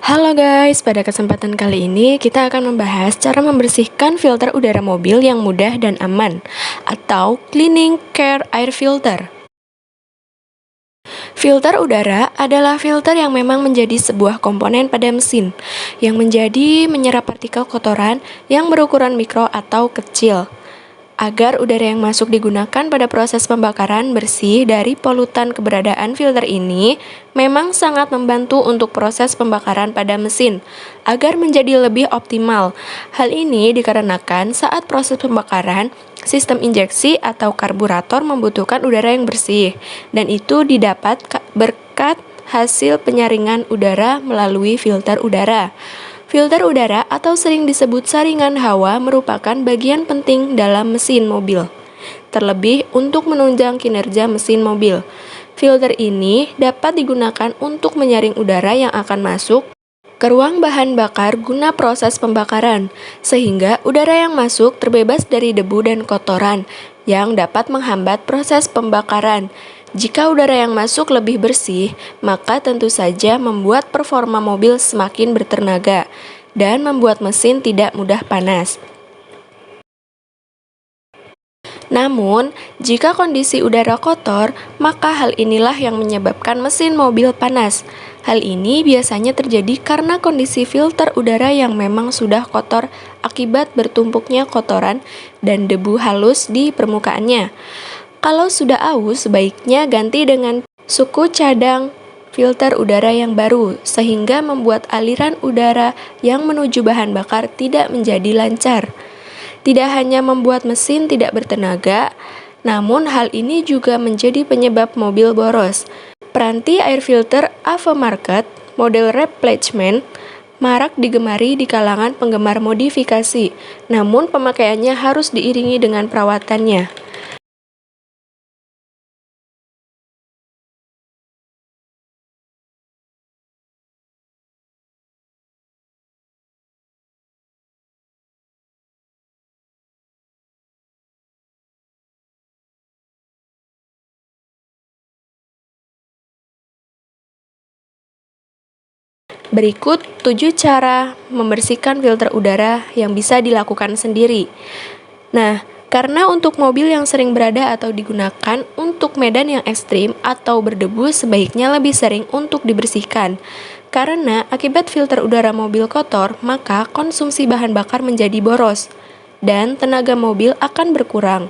Halo guys, pada kesempatan kali ini kita akan membahas cara membersihkan filter udara mobil yang mudah dan aman, atau Cleaning Care Air Filter. Filter udara adalah filter yang memang menjadi sebuah komponen pada mesin, yang menyerap partikel kotoran yang berukuran mikro atau kecil, agar udara yang masuk digunakan pada proses pembakaran bersih dari polutan. Keberadaan filter ini memang sangat membantu untuk proses pembakaran pada mesin agar menjadi lebih optimal. Hal ini dikarenakan saat proses pembakaran, sistem injeksi atau karburator membutuhkan udara yang bersih, dan itu didapat berkat hasil penyaringan udara melalui filter udara. Filter udara atau sering disebut saringan hawa merupakan bagian penting dalam mesin mobil, terlebih untuk menunjang kinerja mesin mobil. Filter ini dapat digunakan untuk menyaring udara yang akan masuk ke ruang bahan bakar guna proses pembakaran, sehingga udara yang masuk terbebas dari debu dan kotoran yang dapat menghambat proses pembakaran. Jika udara yang masuk lebih bersih, maka tentu saja membuat performa mobil semakin bertenaga dan membuat mesin tidak mudah panas. Namun, jika kondisi udara kotor, maka hal inilah yang menyebabkan mesin mobil panas. Hal ini biasanya terjadi karena kondisi filter udara yang memang sudah kotor akibat bertumpuknya kotoran dan debu halus di permukaannya. Kalau sudah aus, sebaiknya ganti dengan suku cadang filter udara yang baru, sehingga membuat aliran udara yang menuju bahan bakar tidak menjadi lancar. Tidak hanya membuat mesin tidak bertenaga, namun hal ini juga menjadi penyebab mobil boros. Peranti air filter aftermarket model replacement marak digemari di kalangan penggemar modifikasi, namun pemakaiannya harus diiringi dengan perawatannya. Berikut 7 cara membersihkan filter udara yang bisa dilakukan sendiri. Nah, karena untuk mobil yang sering berada atau digunakan untuk medan yang ekstrim atau berdebu, sebaiknya lebih sering untuk dibersihkan. Karena akibat filter udara mobil kotor, maka konsumsi bahan bakar menjadi boros dan tenaga mobil akan berkurang.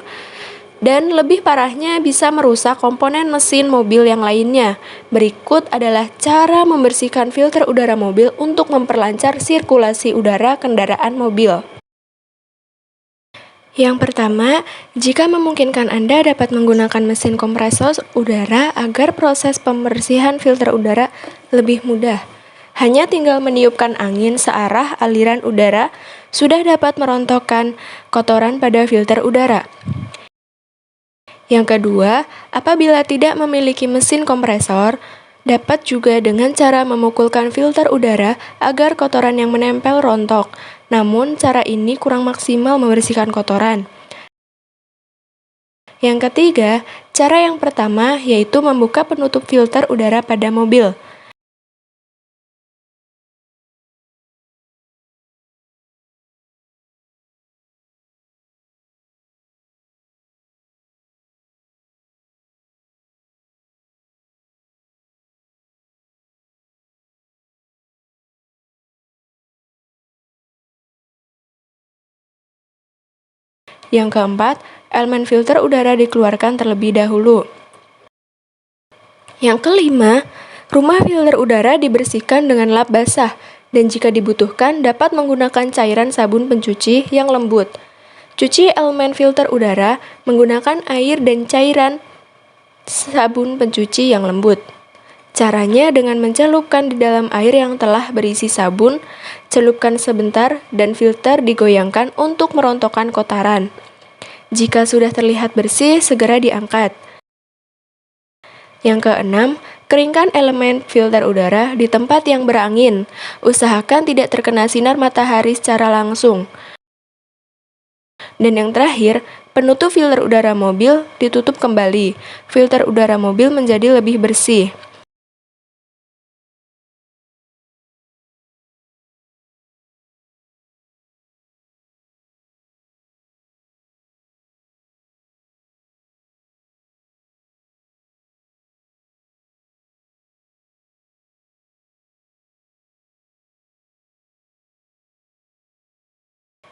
Dan lebih parahnya bisa merusak komponen mesin mobil yang lainnya. Berikut adalah cara membersihkan filter udara mobil untuk memperlancar sirkulasi udara kendaraan mobil. Yang pertama, jika memungkinkan Anda dapat menggunakan mesin kompresor udara agar proses pembersihan filter udara lebih mudah. Hanya tinggal meniupkan angin searah aliran udara, sudah dapat merontokkan kotoran pada filter udara. Yang kedua, apabila tidak memiliki mesin kompresor, dapat juga dengan cara memukulkan filter udara agar kotoran yang menempel rontok. Namun, cara ini kurang maksimal membersihkan kotoran. Yang ketiga, cara yang pertama yaitu membuka penutup filter udara pada mobil. Yang keempat, elemen filter udara dikeluarkan terlebih dahulu. Yang kelima, rumah filter udara dibersihkan dengan lap basah, dan jika dibutuhkan dapat menggunakan cairan sabun pencuci yang lembut. Cuci elemen filter udara menggunakan air dan cairan sabun pencuci yang lembut. Caranya dengan mencelupkan di dalam air yang telah berisi sabun, celupkan sebentar dan filter digoyangkan untuk merontokkan kotoran. Jika sudah terlihat bersih, segera diangkat. Yang keenam, keringkan elemen filter udara di tempat yang berangin. Usahakan tidak terkena sinar matahari secara langsung. Dan yang terakhir, penutup filter udara mobil ditutup kembali. Filter udara mobil menjadi lebih bersih.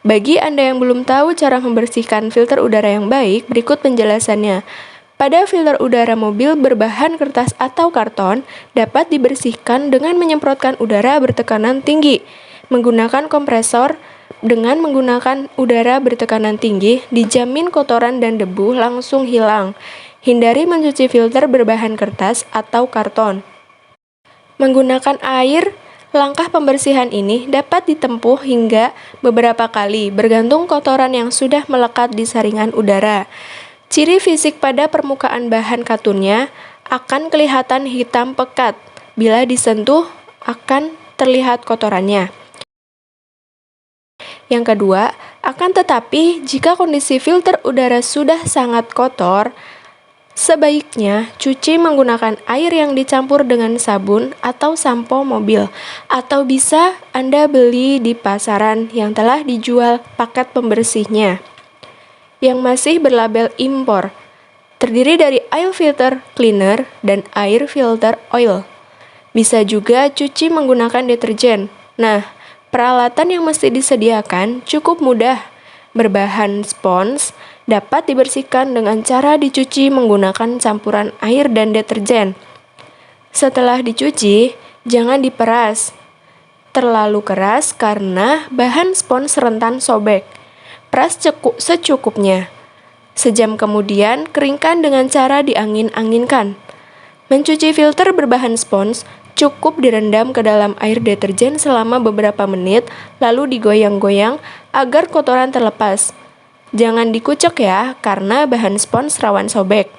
Bagi Anda yang belum tahu cara membersihkan filter udara yang baik, berikut penjelasannya. Pada filter udara mobil berbahan kertas atau karton, dapat dibersihkan dengan menyemprotkan udara bertekanan tinggi. Menggunakan kompresor, dengan menggunakan udara bertekanan tinggi, dijamin kotoran dan debu langsung hilang. Hindari mencuci filter berbahan kertas atau karton. Menggunakan air, langkah pembersihan ini dapat ditempuh hingga beberapa kali, bergantung kotoran yang sudah melekat di saringan udara. Ciri fisik pada permukaan bahan katunnya akan kelihatan hitam pekat. Bila disentuh, akan terlihat kotorannya. Yang kedua, akan tetapi jika kondisi filter udara sudah sangat kotor, sebaiknya cuci menggunakan air yang dicampur dengan sabun atau sampo mobil, atau bisa Anda beli di pasaran yang telah dijual paket pembersihnya yang masih berlabel impor. Terdiri dari oil filter cleaner dan air filter oil. Bisa juga cuci menggunakan deterjen. Nah, peralatan yang mesti disediakan cukup mudah. Berbahan spons, dapat dibersihkan dengan cara dicuci menggunakan campuran air dan deterjen. Setelah dicuci, jangan diperas terlalu keras karena bahan spons rentan sobek. Peras secukupnya. Sejam kemudian, keringkan dengan cara diangin-anginkan. Mencuci filter berbahan spons cukup direndam ke dalam air deterjen selama beberapa menit, lalu digoyang-goyang agar kotoran terlepas. Jangan dikucek ya, karena bahan spons rawan sobek.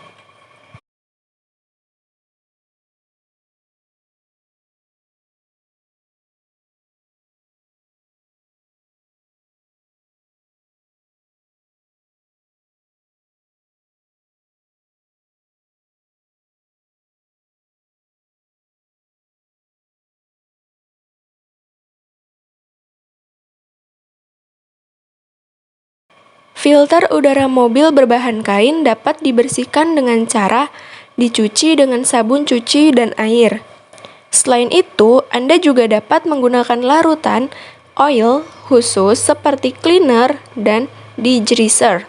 Filter udara mobil berbahan kain dapat dibersihkan dengan cara dicuci dengan sabun cuci dan air. Selain itu, Anda juga dapat menggunakan larutan oil khusus seperti cleaner dan degreaser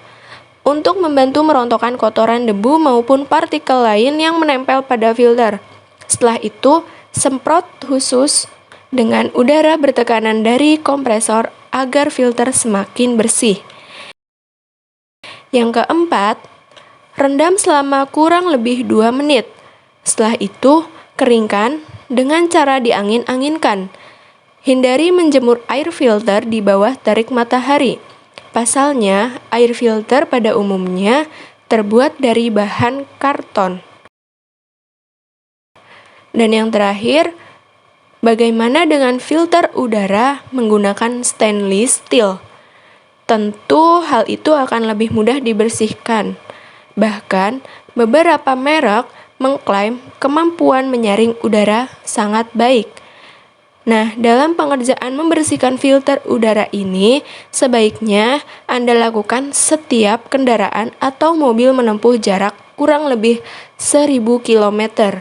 untuk membantu merontokkan kotoran debu maupun partikel lain yang menempel pada filter. Setelah itu, semprot khusus dengan udara bertekanan dari kompresor agar filter semakin bersih. Yang keempat, rendam selama kurang lebih 2 menit. Setelah itu, keringkan dengan cara diangin-anginkan. Hindari menjemur air filter di bawah terik matahari. Pasalnya, air filter pada umumnya terbuat dari bahan karton. Dan yang terakhir, bagaimana dengan filter udara menggunakan stainless steel? Tentu hal itu akan lebih mudah dibersihkan. Bahkan, beberapa merek mengklaim kemampuan menyaring udara sangat baik. Nah, dalam pengerjaan membersihkan filter udara ini, sebaiknya Anda lakukan setiap kendaraan atau mobil menempuh jarak kurang lebih 1000 km.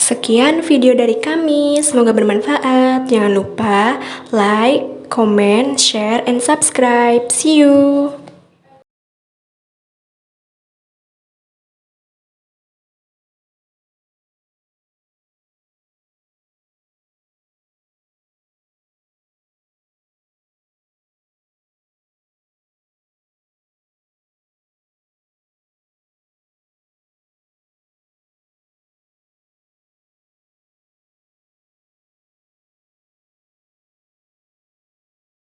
Sekian video dari kami, semoga bermanfaat. Jangan lupa like, comment, share, and subscribe. See you!